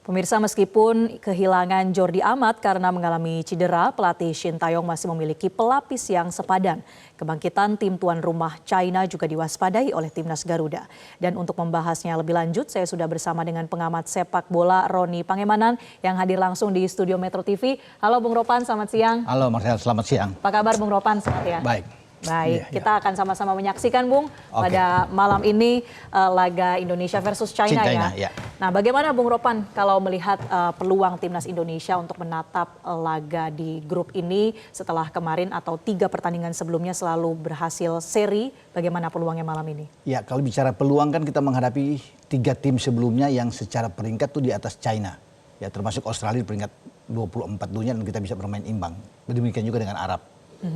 Pemirsa, meskipun kehilangan Jordi Amat karena mengalami cedera, pelatih Shin Taeyong masih memiliki pelapis yang sepadan. Kebangkitan tim tuan rumah China juga diwaspadai oleh timnas Garuda. Dan untuk membahasnya lebih lanjut, saya sudah bersama dengan pengamat sepak bola Roni Pangemanan yang hadir langsung di studio Metro TV. Halo Bung Ropan, selamat siang. Halo Marcel, selamat siang. Apa kabar Bung Ropan, sehat ya? Baik. Baik, kita akan sama-sama menyaksikan Bung pada malam ini laga Indonesia versus China ya. Nah, bagaimana Bung Ropan kalau melihat peluang timnas Indonesia untuk menatap laga di grup ini setelah kemarin atau 3 pertandingan sebelumnya selalu berhasil seri, bagaimana peluangnya malam ini? Ya, kalau bicara peluang kan kita menghadapi 3 tim sebelumnya yang secara peringkat tuh di atas China. Ya, termasuk Australia di peringkat 24 dunia dan kita bisa bermain imbang. Demikian juga dengan Arab.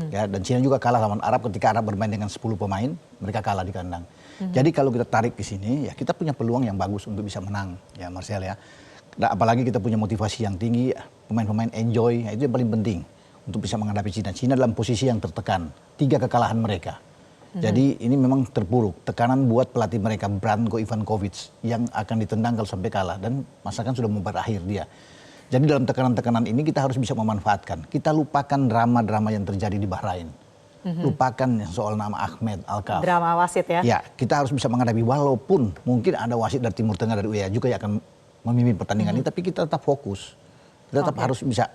Ya, dan China juga kalah lawan Arab ketika Arab bermain dengan 10 pemain, mereka kalah di kandang. Jadi kalau kita tarik ke sini, ya kita punya peluang yang bagus untuk bisa menang, ya Marcel ya. Dan apalagi kita punya motivasi yang tinggi, pemain-pemain enjoy, ya, itu yang paling penting untuk bisa menghadapi China. China dalam posisi yang tertekan, 3 kekalahan mereka. Jadi ini memang terpuruk, tekanan buat pelatih mereka Branko Ivankovic yang akan ditendang kalau sampai kalah dan masa kan sudah mau berakhir dia. Jadi dalam tekanan-tekanan ini kita harus bisa memanfaatkan. Kita lupakan drama-drama yang terjadi di Bahrain. Lupakan soal nama Ahmed Al-Kaf. Drama wasit ya? Ya, kita harus bisa menghadapi walaupun mungkin ada wasit dari Timur Tengah dari UEA juga yang akan memimpin pertandingan ini. Tapi kita tetap fokus. Kita tetap harus bisa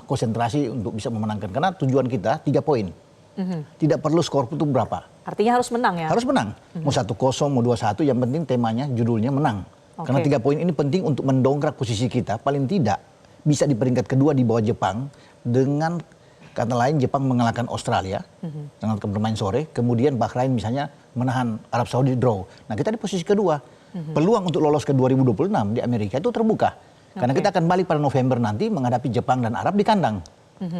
konsentrasi untuk bisa memenangkan. Karena tujuan kita 3 poin. Tidak perlu skor itu berapa. Artinya harus menang ya? Harus menang. Mau 1-0, mau 2-1, yang penting temanya, judulnya menang. Karena 3 poin ini penting untuk mendongkrak posisi kita. Paling tidak bisa di peringkat kedua di bawah Jepang dengan kata lain Jepang mengalahkan Australia dengan bermain sore, kemudian Bahrain misalnya menahan Arab Saudi draw. Nah, kita di posisi kedua. Peluang untuk lolos ke 2026 di Amerika itu terbuka. Karena kita akan balik pada November nanti menghadapi Jepang dan Arab di kandang.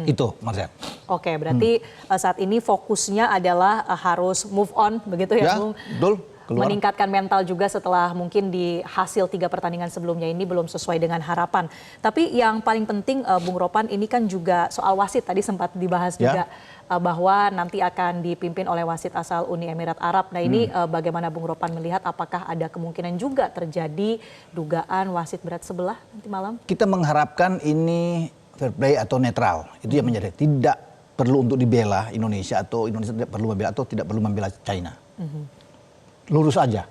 Itu, Marcel. Oke, berarti saat ini fokusnya adalah harus move on begitu ya, Bung? Betul. Keluar. Meningkatkan mental juga setelah mungkin di hasil 3 pertandingan sebelumnya ini belum sesuai dengan harapan. Tapi yang paling penting Bung Ropan, ini kan juga soal wasit tadi sempat dibahas juga bahwa nanti akan dipimpin oleh wasit asal Uni Emirat Arab. Nah ini bagaimana Bung Ropan melihat apakah ada kemungkinan juga terjadi dugaan wasit berat sebelah nanti malam? Kita mengharapkan ini fair play atau netral. Itu yang menjadi tidak perlu untuk dibela Indonesia atau Indonesia tidak perlu membela atau tidak perlu membela China. Lurus aja.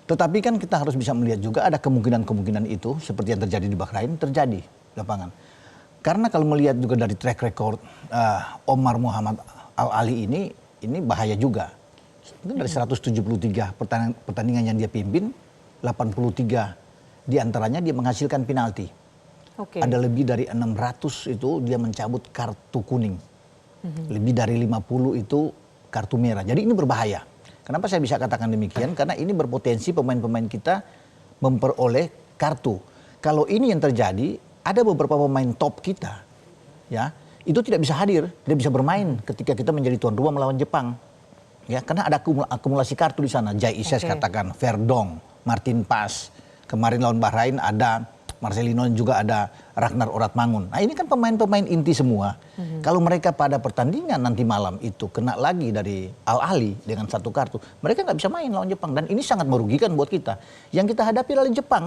Tetapi kan kita harus bisa melihat juga ada kemungkinan-kemungkinan itu seperti yang terjadi di Bahrain terjadi di lapangan. Karena kalau melihat juga dari track record Omar Muhammad Al-Ali ini bahaya juga. Dari 173 pertandingan yang dia pimpin, 83 diantaranya dia menghasilkan penalti. Ada lebih dari 600 itu dia mencabut kartu kuning. Lebih dari 50 itu kartu merah. Jadi ini berbahaya. Kenapa saya bisa katakan demikian? Karena ini berpotensi pemain-pemain kita memperoleh kartu. Kalau ini yang terjadi, ada beberapa pemain top kita, ya, itu tidak bisa hadir, tidak bisa bermain ketika kita menjadi tuan rumah melawan Jepang, ya, karena ada akumulasi kartu di sana. Jai Ises katakan, Verdong, Martin Pas, kemarin lawan Bahrain ada Marcelino dan juga ada Ragnar Oratmangun. Nah ini kan pemain-pemain inti semua. Kalau mereka pada pertandingan nanti malam itu kena lagi dari Al-Ali dengan 1 kartu, mereka nggak bisa main lawan Jepang. Dan ini sangat merugikan buat kita. Yang kita hadapi adalah Jepang.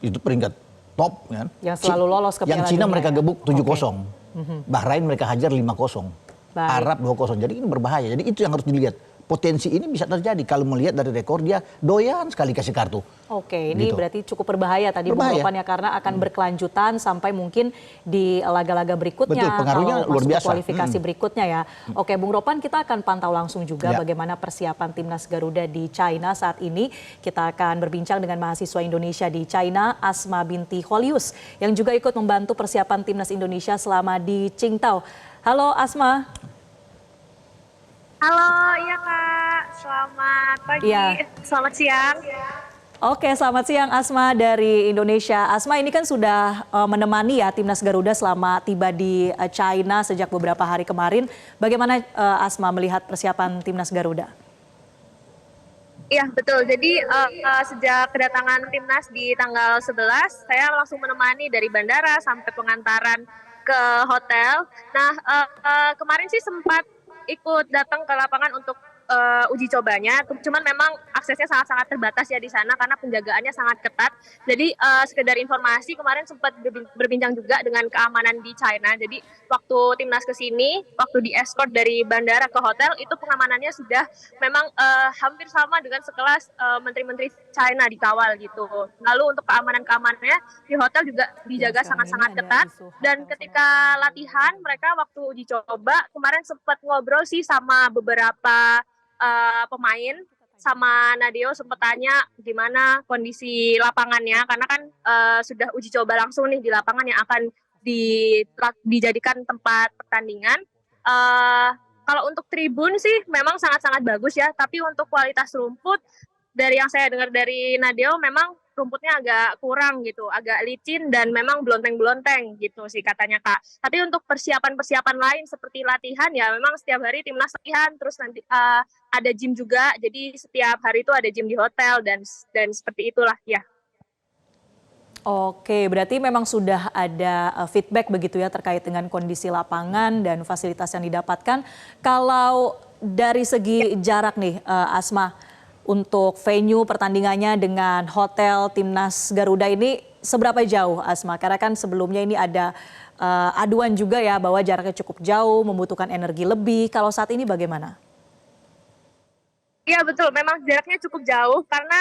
Itu peringkat top. Kan? Yang selalu lolos ke Piala Yang Cina Dunia, mereka gebuk 7-0. Bahrain mereka hajar 5-0. Arab 2-0. Jadi ini berbahaya. Jadi itu yang harus dilihat. Potensi ini bisa terjadi kalau melihat dari rekor dia doyan sekali kasih kartu. Oke, ini berarti cukup berbahaya tadi Bung Ropan ya, karena akan berkelanjutan sampai mungkin di laga-laga berikutnya. Betul, pengaruhnya kalau luar biasa. Kualifikasi berikutnya ya. Oke, Bung Ropan, kita akan pantau langsung juga bagaimana persiapan timnas Garuda di China saat ini. Kita akan berbincang dengan mahasiswa Indonesia di China, Asma binti Holius, yang juga ikut membantu persiapan timnas Indonesia selama di Qingdao. Halo Asma. Halo, iya Kak. Selamat pagi, selamat siang. Oke, selamat siang Asma dari Indonesia. Asma, ini kan sudah menemani ya timnas Garuda selama tiba di China sejak beberapa hari kemarin. Bagaimana Asma melihat persiapan timnas Garuda? Iya, betul. Jadi sejak kedatangan timnas di tanggal 11, saya langsung menemani dari bandara sampai pengantaran ke hotel. Nah, kemarin sih sempat ikut datang ke lapangan untuk uji cobanya. Cuman memang aksesnya sangat-sangat terbatas ya di sana karena penjagaannya sangat ketat. Jadi sekedar informasi, kemarin sempat berbincang juga dengan keamanan di China. Jadi waktu timnas ke sini, waktu di escort dari bandara ke hotel, itu pengamanannya sudah memang hampir sama dengan sekelas menteri-menteri China dikawal gitu. Lalu untuk keamanannya di hotel juga dijaga sangat-sangat ketat. Dan ketika latihan mereka waktu uji coba kemarin sempat ngobrol sih sama beberapa pemain, sama Nadeo sempat tanya gimana kondisi lapangannya karena kan sudah uji coba langsung nih di lapangan yang akan dijadikan tempat pertandingan. Kalau untuk tribun sih memang sangat-sangat bagus ya, tapi untuk kualitas rumput dari yang saya dengar dari Nadeo memang rumputnya agak kurang gitu, agak licin dan memang belonteng-belonteng gitu sih katanya Kak. Tapi untuk persiapan-persiapan lain seperti latihan ya memang setiap hari timnas latihan, terus nanti ada gym juga, jadi setiap hari itu ada gym di hotel dan seperti itulah ya. Oke, berarti memang sudah ada feedback begitu ya terkait dengan kondisi lapangan dan fasilitas yang didapatkan. Kalau dari segi jarak nih Asma, untuk venue pertandingannya dengan hotel Timnas Garuda ini seberapa jauh Asma? Karena kan sebelumnya ini ada aduan juga ya bahwa jaraknya cukup jauh, membutuhkan energi lebih. Kalau saat ini bagaimana? Iya betul, memang jaraknya cukup jauh karena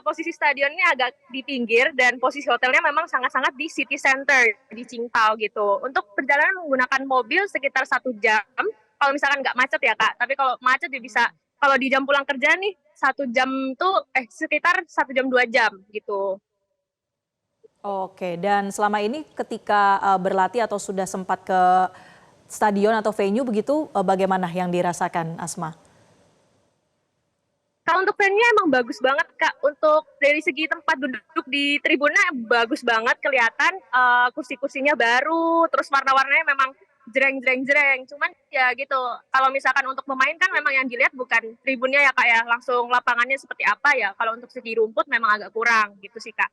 posisi stadionnya agak di pinggir dan posisi hotelnya memang sangat-sangat di city center, di Qingdao gitu. Untuk perjalanan menggunakan mobil sekitar 1 jam, kalau misalkan nggak macet ya Kak. Tapi kalau macet ya bisa, kalau di jam pulang kerja nih, 1 jam tuh sekitar 1 jam 2 jam gitu. Oke, dan selama ini ketika berlatih atau sudah sempat ke stadion atau venue begitu, bagaimana yang dirasakan Asma? Kalau untuk venue emang bagus banget Kak. Untuk dari segi tempat duduk di tribunnya bagus banget, kelihatan kursi-kursinya baru, terus warna-warnanya memang jreng. Cuman ya gitu, kalau misalkan untuk pemain kan memang yang dilihat bukan tribunnya ya Kak ya, langsung lapangannya seperti apa ya. Kalau untuk segi rumput memang agak kurang gitu sih Kak.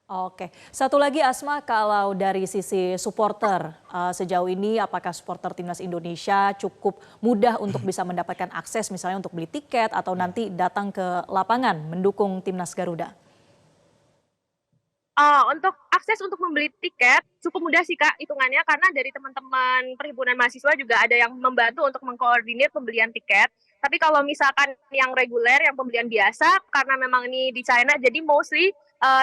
Oke, satu lagi Asma, kalau dari sisi supporter sejauh ini apakah supporter Timnas Indonesia cukup mudah untuk bisa mendapatkan akses misalnya untuk beli tiket atau nanti datang ke lapangan mendukung Timnas Garuda? Untuk akses untuk membeli tiket cukup mudah sih Kak hitungannya karena dari teman-teman perhimpunan mahasiswa juga ada yang membantu untuk mengkoordinir pembelian tiket. Tapi kalau misalkan yang reguler, yang pembelian biasa, karena memang ini di China, jadi mostly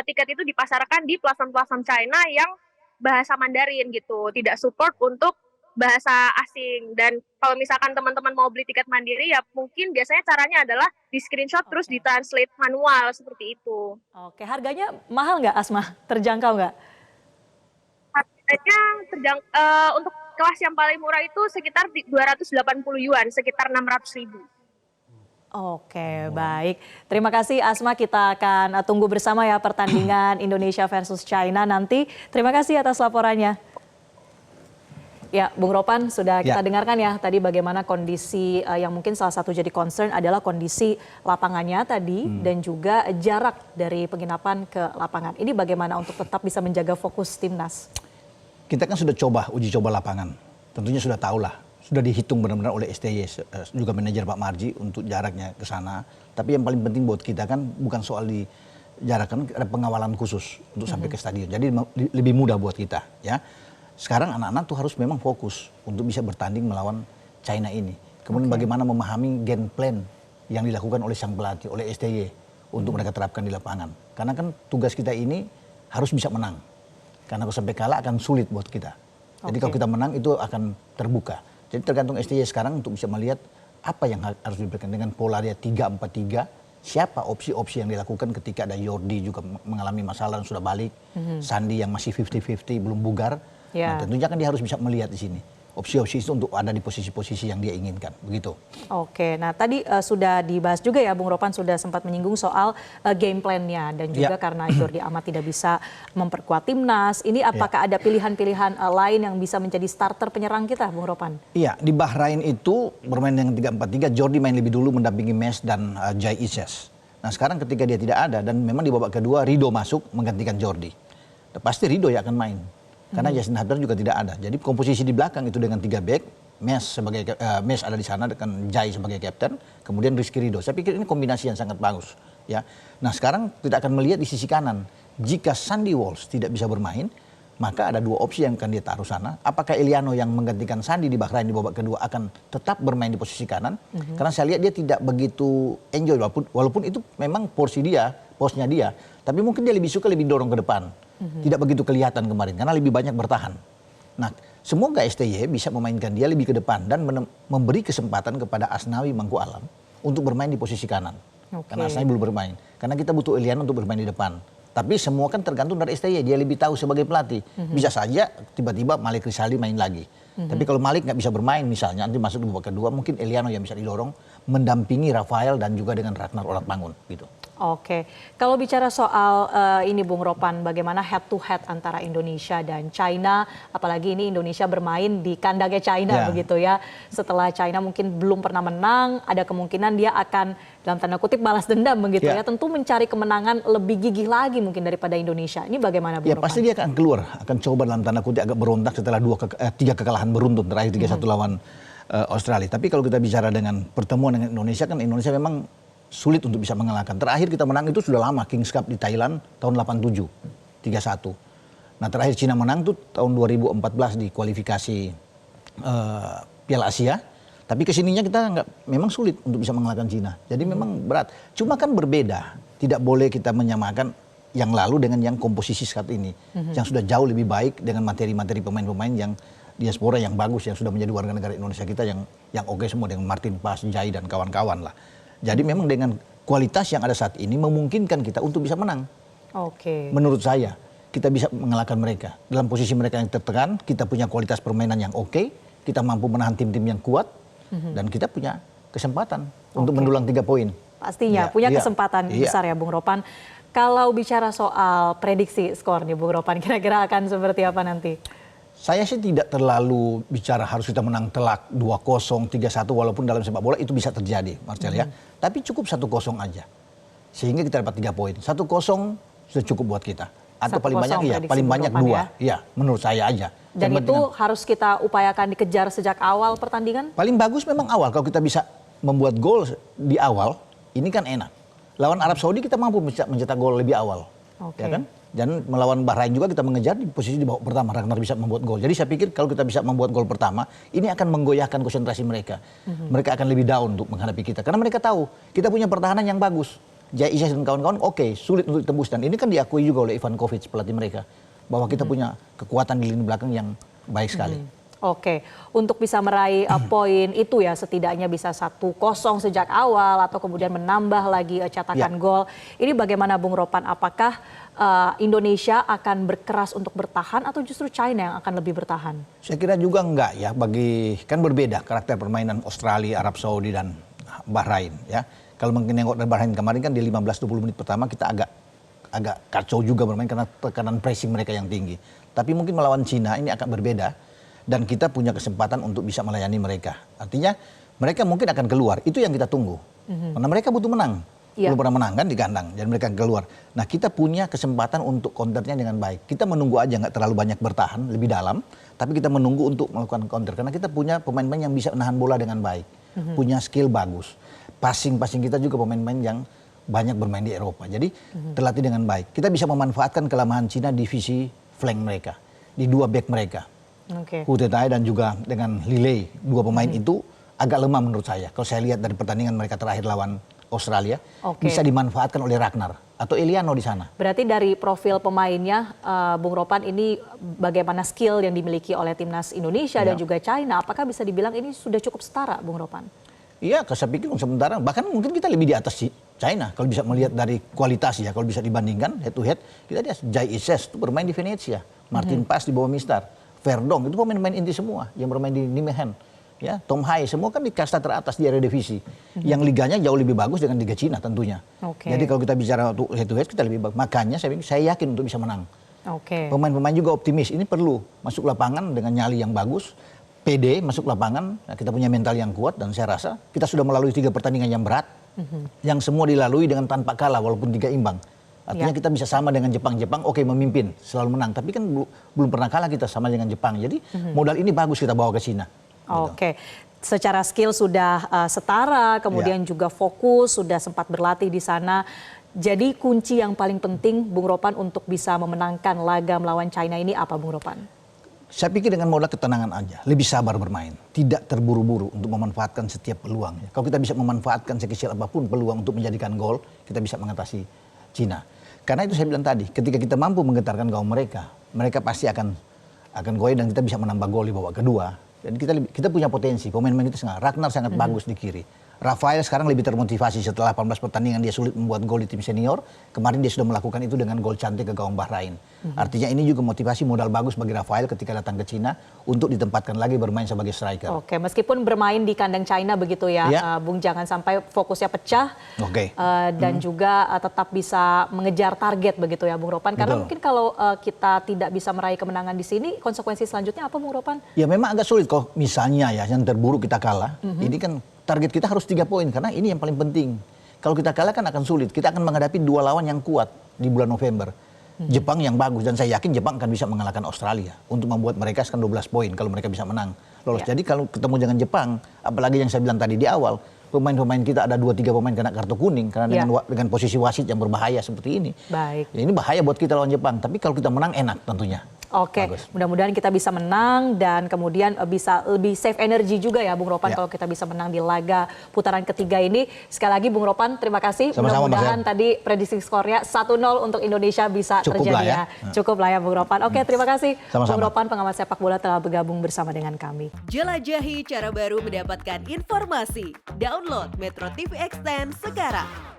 tiket itu dipasarkan di platform-platform China yang bahasa Mandarin gitu, tidak support untuk bahasa asing. Dan kalau misalkan teman-teman mau beli tiket mandiri ya mungkin biasanya caranya adalah di screenshot terus ditranslate manual seperti itu. Oke, harganya mahal nggak Asma? Terjangkau nggak? Harganya untuk kelas yang paling murah itu sekitar 280 yuan, sekitar 600.000. Oke, baik. Terima kasih Asma, kita akan tunggu bersama ya pertandingan Indonesia versus China nanti. Terima kasih atas laporannya. Ya, Bung Ropan sudah kita dengarkan ya tadi bagaimana kondisi yang mungkin salah satu jadi concern adalah kondisi lapangannya tadi dan juga jarak dari penginapan ke lapangan. Ini bagaimana untuk tetap bisa menjaga fokus timnas? Kita kan sudah coba uji coba lapangan, tentunya sudah tahu lah, sudah dihitung benar-benar oleh STY juga manajer Pak Marji untuk jaraknya ke sana. Tapi yang paling penting buat kita kan bukan soal di jarak, kan ada pengawalan khusus untuk sampai ke stadion. Jadi lebih mudah buat kita ya. Sekarang anak-anak tuh harus memang fokus untuk bisa bertanding melawan China ini. Kemudian bagaimana memahami game plan yang dilakukan oleh sang pelatih, oleh STY untuk mereka terapkan di lapangan. Karena kan tugas kita ini harus bisa menang. Karena kalau sampai kalah akan sulit buat kita. Jadi kalau kita menang itu akan terbuka. Jadi tergantung STY sekarang untuk bisa melihat apa yang harus diberikan dengan pola dia 3-4-3. Siapa opsi-opsi yang dilakukan ketika ada Jordi juga mengalami masalah dan sudah balik. Sandi yang masih 50-50 belum bugar. Nah, tentunya kan dia harus bisa melihat di sini opsi-opsi itu untuk ada di posisi-posisi yang dia inginkan, begitu. Oke, nah tadi sudah dibahas juga ya, Bung Ropan sudah sempat menyinggung soal game plan-nya dan juga karena Jordi Amat tidak bisa memperkuat timnas. Ini apakah ada pilihan-pilihan lain yang bisa menjadi starter penyerang kita, Bung Ropan? Iya, di Bahrain itu bermain dengan 3-4-3, Jordi main lebih dulu mendampingi Mes dan Jai Ises. Nah sekarang ketika dia tidak ada dan memang di babak kedua Rido masuk menggantikan Jordi. Pasti Rido yang akan main. Karena Yassin Hadar juga tidak ada. Jadi komposisi di belakang itu dengan 3 back, Mes ada di sana dengan Jai sebagai kapten, kemudian Rizky Ridho. Saya pikir ini kombinasi yang sangat bagus. Ya, nah sekarang tidak akan melihat di sisi kanan. Jika Sandy Walsh tidak bisa bermain, maka ada dua opsi yang akan dia taruh sana. Apakah Eliano yang menggantikan Sandy di Bahrain di babak kedua akan tetap bermain di posisi kanan? Karena saya lihat dia tidak begitu enjoy, walaupun itu memang posnya dia. Tapi mungkin dia lebih suka lebih dorong ke depan. Tidak begitu kelihatan kemarin, karena lebih banyak bertahan. Nah, semoga STY bisa memainkan dia lebih ke depan dan memberi kesempatan kepada Asnawi Mangku Alam untuk bermain di posisi kanan. Karena Asnawi belum bermain. Karena kita butuh Eliano untuk bermain di depan. Tapi semua kan tergantung dari STY, dia lebih tahu sebagai pelatih. Bisa saja tiba-tiba Malik Rizaldi main lagi. Tapi kalau Malik nggak bisa bermain misalnya, nanti masuk di babak kedua, mungkin Eliano yang bisa didorong, mendampingi Rafael dan juga dengan Ragnar Oratmangun gitu. Oke, kalau bicara soal ini Bung Ropan, bagaimana head to head antara Indonesia dan China, apalagi ini Indonesia bermain di kandangnya China begitu ya. Setelah China mungkin belum pernah menang, ada kemungkinan dia akan dalam tanda kutip balas dendam begitu ya. Tentu mencari kemenangan lebih gigih lagi mungkin daripada Indonesia. Ini bagaimana Bung Ropan? Pasti dia akan keluar, akan coba dalam tanda kutip agak berontak setelah 3 kekalahan beruntun, terakhir 3-1 lawan Australia. Tapi kalau kita bicara dengan pertemuan dengan Indonesia, kan Indonesia memang sulit untuk bisa mengalahkan. Terakhir kita menang itu sudah lama, Kings Cup di Thailand tahun 87, 3-1. Nah terakhir Cina menang tuh tahun 2014 di kualifikasi Piala Asia. Tapi kesininya kita memang sulit untuk bisa mengalahkan Cina. Jadi memang berat. Cuma kan berbeda. Tidak boleh kita menyamakan yang lalu dengan yang komposisi saat ini. Yang sudah jauh lebih baik dengan materi-materi pemain-pemain yang diaspora yang bagus, yang sudah menjadi warga negara Indonesia kita yang oke semua, dengan Martin Paes, Jai dan kawan-kawan lah. Jadi memang dengan kualitas yang ada saat ini memungkinkan kita untuk bisa menang. Menurut saya kita bisa mengalahkan mereka. Dalam posisi mereka yang tertekan, kita punya kualitas permainan yang oke, kita mampu menahan tim-tim yang kuat, dan kita punya kesempatan untuk mendulang 3 poin. Pastinya punya kesempatan besar ya Bung Ropan. Kalau bicara soal prediksi skor nih Bung Ropan, kira-kira akan seperti apa nanti? Saya sih tidak terlalu bicara harus kita menang telak 2-0, 3-1, walaupun dalam sepak bola itu bisa terjadi, Marcel ya. Tapi cukup 1-0 aja. Sehingga kita dapat 3 poin. 1-0 sudah cukup buat kita. Atau paling banyak paling banyak 2. Ya, menurut saya aja. Dan itu harus kita upayakan dikejar sejak awal pertandingan? Paling bagus memang awal. Kalau kita bisa membuat gol di awal, ini kan enak. Lawan Arab Saudi kita mampu mencetak gol lebih awal. Ya kan? Dan melawan Bahrain juga kita mengejar di posisi di babak pertama, Ragnar bisa membuat gol. Jadi saya pikir kalau kita bisa membuat gol pertama, ini akan menggoyahkan konsentrasi mereka. Mereka akan lebih down untuk menghadapi kita. Karena mereka tahu kita punya pertahanan yang bagus. Jai Isyas dan kawan-kawan sulit untuk ditembus. Dan ini kan diakui juga oleh Ivan Kovic, pelatih mereka. Bahwa kita punya kekuatan di lini belakang yang baik sekali. Untuk bisa meraih poin itu ya setidaknya bisa 1-0 sejak awal atau kemudian menambah lagi cetakan gol. Ini bagaimana Bung Ropan? Apakah Indonesia akan berkeras untuk bertahan atau justru China yang akan lebih bertahan? Saya kira juga enggak ya, kan berbeda karakter permainan Australia, Arab Saudi dan Bahrain ya. Kalau mungkin nengok dari Bahrain kemarin kan di 15-20 menit pertama kita agak kacau juga bermain karena tekanan pressing mereka yang tinggi. Tapi mungkin melawan Cina ini akan berbeda dan kita punya kesempatan untuk bisa melayani mereka. Artinya mereka mungkin akan keluar, itu yang kita tunggu. Karena mereka butuh menang. Belum pernah menang kan di kandang, dan mereka keluar. Nah kita punya kesempatan untuk counternya dengan baik. Kita menunggu aja, nggak terlalu banyak bertahan, lebih dalam. Tapi kita menunggu untuk melakukan counter. Karena kita punya pemain-pemain yang bisa menahan bola dengan baik. Punya skill bagus. Passing kita juga pemain-pemain yang banyak bermain di Eropa. Jadi terlatih dengan baik. Kita bisa memanfaatkan kelemahan Cina di divisi flank mereka. Di 2 back mereka. Hu Tetai dan juga dengan Lilei. 2 pemain itu agak lemah menurut saya. Kalau saya lihat dari pertandingan mereka terakhir lawan Australia, bisa dimanfaatkan oleh Ragnar atau Eliano di sana. Berarti dari profil pemainnya, Bung Ropan, ini bagaimana skill yang dimiliki oleh timnas Indonesia dan juga China, apakah bisa dibilang ini sudah cukup setara, Bung Ropan? Iya, saya pikir sementara bahkan mungkin kita lebih di atas China kalau bisa melihat dari kualitas ya. Kalau bisa dibandingkan head to head, kita lihat Jai Isyas itu bermain di Venezia, Martin Paes di bawah Mistar, Verdong itu pemain-pemain inti semua yang bermain di Nijmegen. Ya, Tom Hai semua kan di kasta teratas di Eredivisie. Yang liganya jauh lebih bagus dengan Liga Cina tentunya. Jadi kalau kita bicara untuk head to head kita lebih bagus. Makanya saya yakin untuk bisa menang. Pemain-pemain juga optimis. Ini perlu masuk lapangan dengan nyali yang bagus. PD masuk lapangan. Nah, kita punya mental yang kuat dan saya rasa kita sudah melalui 3 pertandingan yang berat. Yang semua dilalui dengan tanpa kalah walaupun 3 imbang. Artinya kita bisa sama dengan Jepang. Jepang memimpin, selalu menang. Tapi kan belum pernah kalah kita sama dengan Jepang. Jadi modal ini bagus kita bawa ke Cina. Oke. Secara skill sudah setara, kemudian juga fokus, sudah sempat berlatih di sana. Jadi kunci yang paling penting Bung Ropan untuk bisa memenangkan laga melawan China ini apa Bung Ropan? Saya pikir dengan modal ketenangan aja, lebih sabar bermain, tidak terburu-buru untuk memanfaatkan setiap peluang. Kalau kita bisa memanfaatkan sekecil apapun peluang untuk menjadikan gol, kita bisa mengatasi Cina. Karena itu saya bilang tadi, ketika kita mampu menggetarkan gawang mereka, mereka pasti akan goyah dan kita bisa menambah gol di babak kedua. Dan kita punya potensi, pemain-pemain kita sangat. Ragnar sangat bagus di kiri. Rafael sekarang lebih termotivasi setelah 18 pertandingan dia sulit membuat gol di tim senior. Kemarin dia sudah melakukan itu dengan gol cantik ke gawang Bahrain. Artinya ini juga motivasi modal bagus bagi Rafael ketika datang ke Cina untuk ditempatkan lagi bermain sebagai striker. Oke, meskipun bermain di kandang China begitu ya, Bung, jangan sampai fokusnya pecah dan juga tetap bisa mengejar target begitu ya Bung Ropan. Karena mungkin kalau kita tidak bisa meraih kemenangan di sini, konsekuensi selanjutnya apa Bung Ropan? Ya memang agak sulit kalau misalnya ya yang terburuk kita kalah. Ini kan target kita harus 3 poin karena ini yang paling penting. Kalau kita kalah kan akan sulit. Kita akan menghadapi 2 lawan yang kuat di bulan November. Jepang yang bagus dan saya yakin Jepang akan bisa mengalahkan Australia untuk membuat mereka sekarang 12 poin kalau mereka bisa menang lolos. Jadi kalau ketemu dengan Jepang, apalagi yang saya bilang tadi di awal, pemain-pemain kita ada 2-3 pemain kena kartu kuning karena dengan posisi wasit yang berbahaya seperti ini. Baik. Ya, ini bahaya buat kita lawan Jepang, tapi kalau kita menang enak tentunya. Oke, mudah-mudahan kita bisa menang dan kemudian bisa lebih save energi juga ya Bung Ropan kalau kita bisa menang di laga putaran ketiga ini. Sekali lagi Bung Ropan, terima kasih. Mudah-mudahan tadi prediksi skornya 1-0 untuk Indonesia bisa terjadi ya. Cukup lah ya Bung Ropan. Oke, terima kasih Bung Ropan, pengamat sepak bola telah bergabung bersama dengan kami. Jelajahi cara baru mendapatkan informasi. Download Metro TV Extend sekarang.